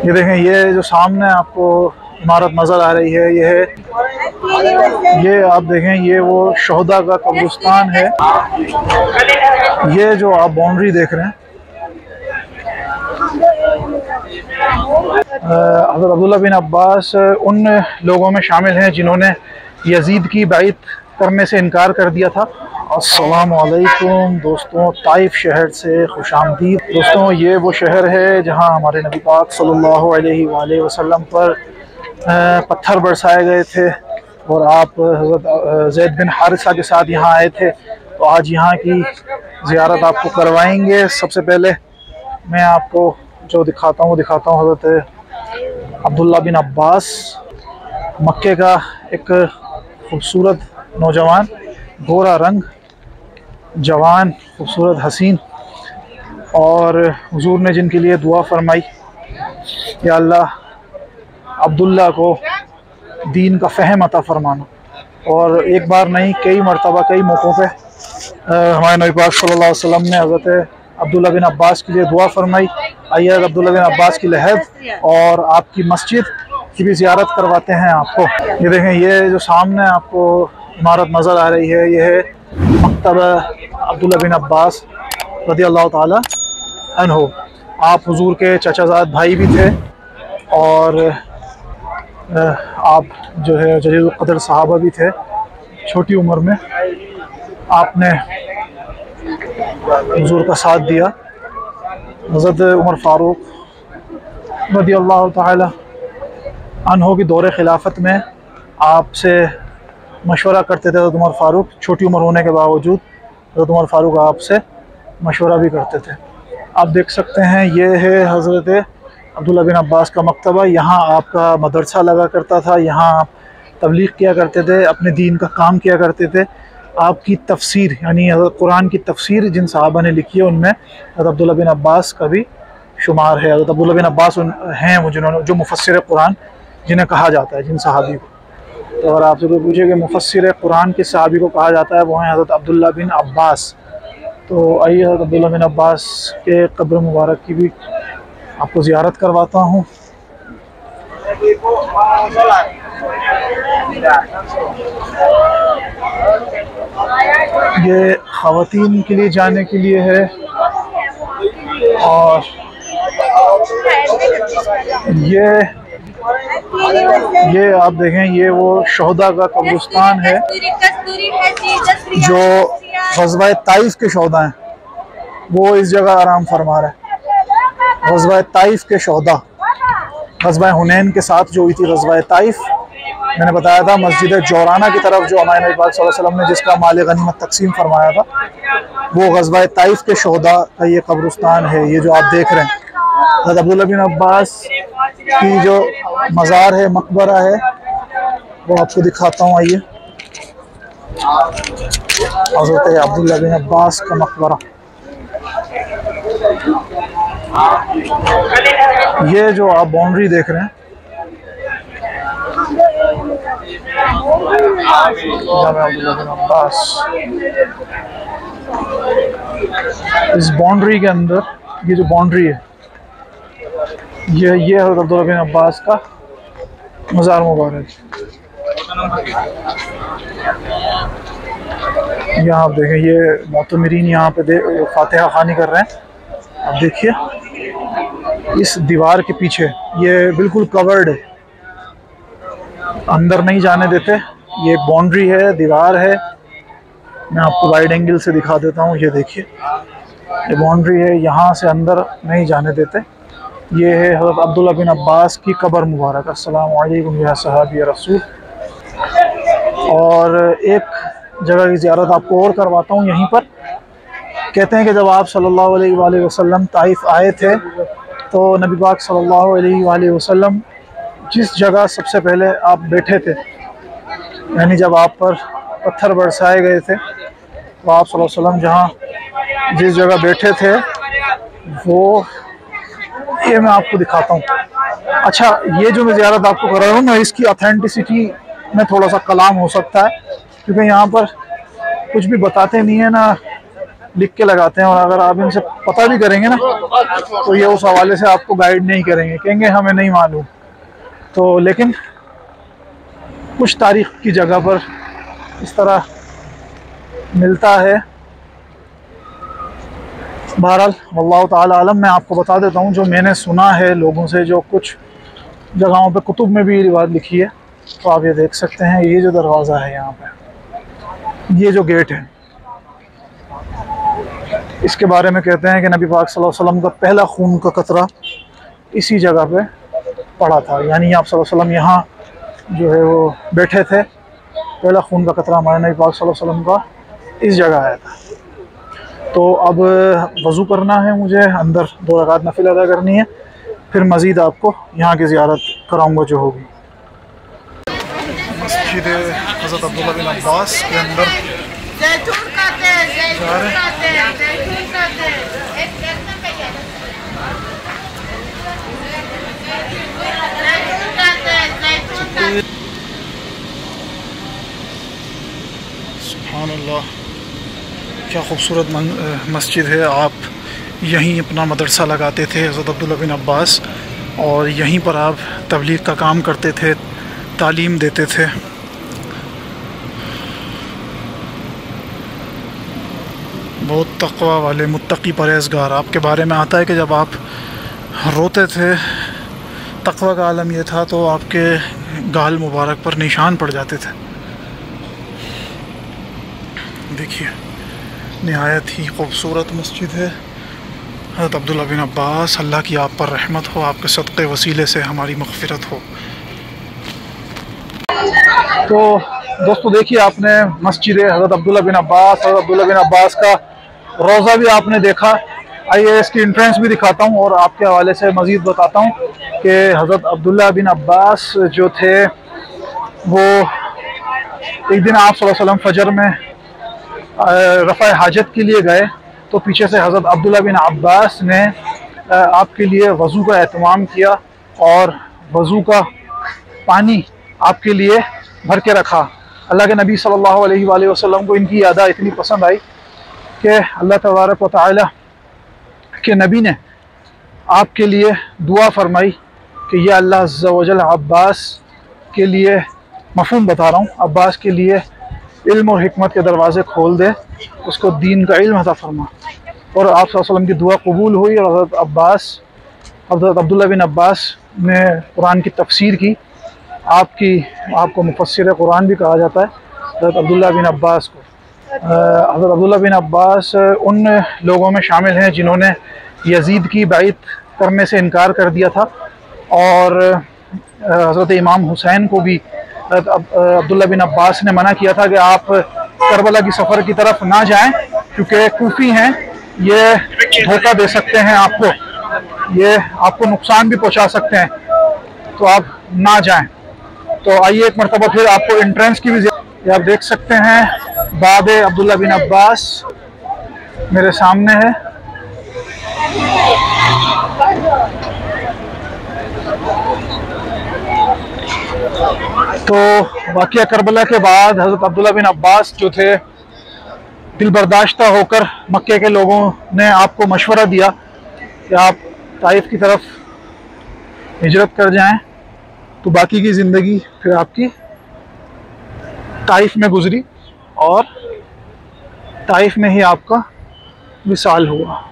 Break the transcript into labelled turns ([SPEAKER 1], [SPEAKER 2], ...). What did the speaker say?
[SPEAKER 1] ये देखें, ये जो सामने आपको इमारत नज़र आ रही है, ये आप देखें, ये वो शोहदा का कब्रिस्तान है। ये जो आप बाउंड्री देख रहे हैं, हज़रत अब्दुल्ला बिन अब्बास उन लोगों में शामिल हैं जिन्होंने यजीद की बैत करने से इनकार कर दिया था। अस्सलामु अलैकुम दोस्तों, ताइफ शहर से खुशामदीद। दोस्तों, ये वो शहर है जहाँ हमारे नबी पाक सल्लल्लाहु अलैहि वसल्लम पर पत्थर बरसाए गए थे और आप हज़रत ज़ैद बिन हारिसा के साथ यहाँ आए थे। तो आज यहाँ की ज़ियारत आपको करवाएंगे। सबसे पहले मैं आपको जो दिखाता हूँ हज़रत अब्दुल्ला बिन अब्बास, मक्के का एक खूबसूरत नौजवान, गोरा रंग, जवान, खूबसूरत, हसीन, और हुजूर ने जिनके लिए दुआ फरमाई, या अल्लाह अब्दुल्ला को दीन का फ़हम अता फरमाना। और एक बार नहीं, कई मरतबा, कई मौक़ों पे हमारे नबी पाक सल्लल्लाहु अलैहि वसल्लम ने हज़रत अब्दुल्ला बिन अब्बास के लिए दुआ फरमाई। आइए अब्दुल्ला बिन अब्बास की लहद और आपकी मस्जिद की भी ज़ियारत करवाते हैं आपको। ये देखें, ये जो सामने आपको इमारत नज़र आ रही है, ये है मकतब अब्दुल्ला बिन अब्बास रज़ियल्लाहु ताला अन्हु। आप हुजूर के चचाज़ाद भाई भी थे और आप जो है जलील क़द्र सहाबा भी थे। छोटी उम्र में आपने हुजूर का साथ दिया। हज़रत उमर फ़ारूक रज़ियल्लाहु ताला अन्हु की दौरे खिलाफत में आपसे मशवरा करते थे। हज़रत उमर फ़ारूक, छोटी उम्र होने के बावजूद हज़रत उमर फ़ारूक आपसे मशवरा भी करते थे। आप देख सकते हैं, ये है हज़रत अब्दुल्ला बिन अब्बास का मकतबा। यहाँ आपका मदरसा लगा करता था, यहाँ आप तबलीग किया करते थे, अपने दीन का काम किया करते थे। आपकी तफसीर यानी कुरान की तफसीर जिन सहाबा ने लिखी है, उनमें हज़रत अब्दुल्ला बिन अब्बास का भी शुमार है। हज़रत अब्दुल्ला बिन अब्बास हैं वो जिन्होंने, जो मुफस्सिर कुरान जिन्हें कहा जाता है, जिन सहाबी को। तो अगर आपसे कोई पूछे कि मुफस्सिर कुरान किस सहाबी को कहा जाता है, वो हैं हज़रत अब्दुल्ला बिन अब्बास। तो आइए हज़रत अब्दुल्ला बिन अब्बास के कब्र मुबारक की भी आपको ज़ियारत करवाता हूँ। ये ख़वातीन के लिए जाने के लिए है और ये आप देखें, ये वो शोहदा का कब्रिस्तान है जो ग़ज़वा ताइफ के शोहदा हैं, वो इस जगह आराम फरमा रहे हैं। ग़ज़वा ताइफ के शोहदा, ग़ज़वा हुनैन के साथ जो हुई थी ग़ज़वा ताइफ, मैंने बताया था मस्जिद जोराना की तरफ जो हमारे नबी पाक सल्लल्लाहु अलैहि वसल्लम ने जिसका माल गनीमत तकसीम फरमाया था, वो ग़ज़वा ताइफ के शोहदा का ये कब्रिस्तान है। ये जो आप देख रहे हैं, हज़रत अब्दुल्ला बिन अब्बास की जो मज़ार है, मकबरा है, वो आपको दिखाता हूँ। आइए, हज़रत अब्दुल्ला बिन अब्बास का मकबरा। ये जो आप बाउंड्री देख रहे हैं, अब्दुल्ला बिन अब्बास, इस बाउंड्री के अंदर ये जो बाउंड्री है, ये हज़रत अब्दुल्ला बिन अब्बास का मज़ार मुबारक। यहाँ आप देखें, ये मोतमिरीन यहाँ पे फातिहा खानी कर रहे हैं। आप देखिए, इस दीवार के पीछे ये बिल्कुल कवर्ड है, अंदर नहीं जाने देते। ये एक बाउंड्री है, दीवार है। मैं आपको वाइड एंगल से दिखा देता हूँ। ये देखिए, ये बाउंड्री है, यहाँ से अंदर नहीं जाने देते। ये है हज़रत अब्दुल्ला बिन अब्बास की कब्र मुबारक। अस्सलामु अलैकुम या सहाबी रसूल। और एक जगह की ज़ियारत आपको और करवाता हूँ यहीं पर। कहते हैं कि जब आप सल्लल्लाहु अलैहि वसल्लम ताइफ आए थे, तो नबी पाक सल्लल्लाहु अलैहि वसल्लम जिस जगह सबसे पहले आप बैठे थे, यानी जब आप पर पत्थर बरसाए गए थे, तो आप सल्लल्लाहु अलैहि वसल्लम जहाँ जिस जगह बैठे थे, वो ये मैं आपको दिखाता हूँ। अच्छा, ये जो मैं ज़ियारत आपको कर रहा हूँ ना, इसकी ऑथेंटिसिटी में थोड़ा सा कलाम हो सकता है, क्योंकि यहाँ पर कुछ भी बताते नहीं है ना, लिख के लगाते हैं, और अगर आप इनसे पता भी करेंगे ना तो ये उस हवाले से आपको गाइड नहीं करेंगे, कहेंगे हमें नहीं मालूम। तो लेकिन कुछ तारीख़ की जगह पर इस तरह मिलता है। बहरहाल वल्लाहु ताला आलम, मैं आपको बता देता हूँ जो मैंने सुना है लोगों से, जो कुछ जगहों पे कुतुब में भी ये बात लिखी है। तो आप ये देख सकते हैं, ये जो दरवाज़ा है यहाँ पे, ये जो गेट है, इसके बारे में कहते हैं कि नबी पाक सल्लल्लाहु अलैहि वसल्लम का पहला खून का कतरा इसी जगह पे पड़ा था। यानी आप सल्लल्लाहु अलैहि वसल्लम यहाँ जो है वो बैठे थे, पहला खून का कतरा हमारे नबी पाक सल्लल्लाहु अलैहि वसल्लम का इस जगह आया था। तो अब वज़ू करना है मुझे, अंदर 2 रकात नफिल अदा करनी है, फिर मज़ीद आपको यहाँ की ज़ियारत कराऊँगा जो होगी। मस्जिद हज़रत अब्दुल्ला बिन अब्बास के अंदर सुभान अल्लाह, क्या खूबसूरत मस्जिद है। आप यहीं अपना मदरसा लगाते थे हज़रत अब्दुल्ला बिन अब्बास, और यहीं पर आप तबलीग का काम करते थे, तालीम देते थे। बहुत तक़वा वाले मुत्तकी परहेज़गार। आपके बारे में आता है कि जब आप रोते थे, तक़वा का आलम यह था, तो आपके गाल मुबारक पर निशान पड़ जाते थे। देखिए, निहायत ही खूबसूरत मस्जिद है हज़रत अब्दुल्ला बिन अब्बास। अल्लाह की आप पर रहमत हो, आपके सदक़े वसीले से हमारी मग़फ़िरत हो। तो दोस्तों देखिए, आपने मस्जिद हज़रत अब्दुल्ला बिन अब्बास, हज़रत अब्दुल्ला बिन अब्बास का रोज़ा भी आपने देखा। आइए इसकी एंट्रेंस भी दिखाता हूँ और आपके हवाले से मज़ीद बताता हूँ कि हज़रत अब्दुल्ला बिन अब्बास जो थे वो एक दिन आप सल्लल्लाहु अलैहि वसल्लम फ़जर में रफ़ा हाजत के लिए गए, तो पीछे से हज़रत अब्दुल्ला बिन अब्बास ने आपके लिए वज़ू का एहतमाम किया और वज़ू का पानी आपके लिए भर के रखा। अल्लाह के नबी सल्लल्लाहु अलैहि वसल्लम को इनकी अदा इतनी पसंद आई कि अल्लाह तबारक व तआला के नबी ने आपके लिए दुआ फरमाई कि यह अल्लाह अज़्ज़ा व जल अब्बास के लिए, मफ़हूम बता रहा हूँ, अब्बास के लिए इल्म और हिकमत के दरवाज़े खोल दे, उसको दीन का इल्म अता फरमा। और आप सल्लल्लाहु अलैहि वसल्लम की दुआ कबूल हुई और हज़रत अब्दुल्ला बिन अब्बास ने कुरान की तफसीर की। आपको मुफस्सिर कुरान भी कहा जाता है हज़रत अब्दुल्ला बिन अब्बास को। हज़रत अब्दुल्ला बिन अब्बास उन लोगों में शामिल हैं जिन्होंने यजीद की बैत करने से इनकार कर दिया था, और हज़रत इमाम हुसैन को भी अब्दुल्ला बिन अब्बास ने मना किया था कि आप करबला की सफ़र की तरफ ना जाएं, क्योंकि कूफी हैं, ये धोखा दे सकते हैं आपको, ये आपको नुकसान भी पहुंचा सकते हैं, तो आप ना जाएं। तो आइए एक मरतबा फिर आपको एंट्रेंस की भी आप देख सकते हैं, बाब अब्दुल्ला बिन अब्बास मेरे सामने है। तो वाक़या करबला के बाद हज़रत अब्दुल्ला बिन अब्बास जो थे, दिल बर्दाश्ता होकर मक्के के लोगों ने आपको मशवरा दिया कि आप ताइफ की तरफ हिजरत कर जाएं। तो बाकी की ज़िंदगी फिर आपकी ताइफ में गुजरी और ताइफ में ही आपका विसाल हुआ।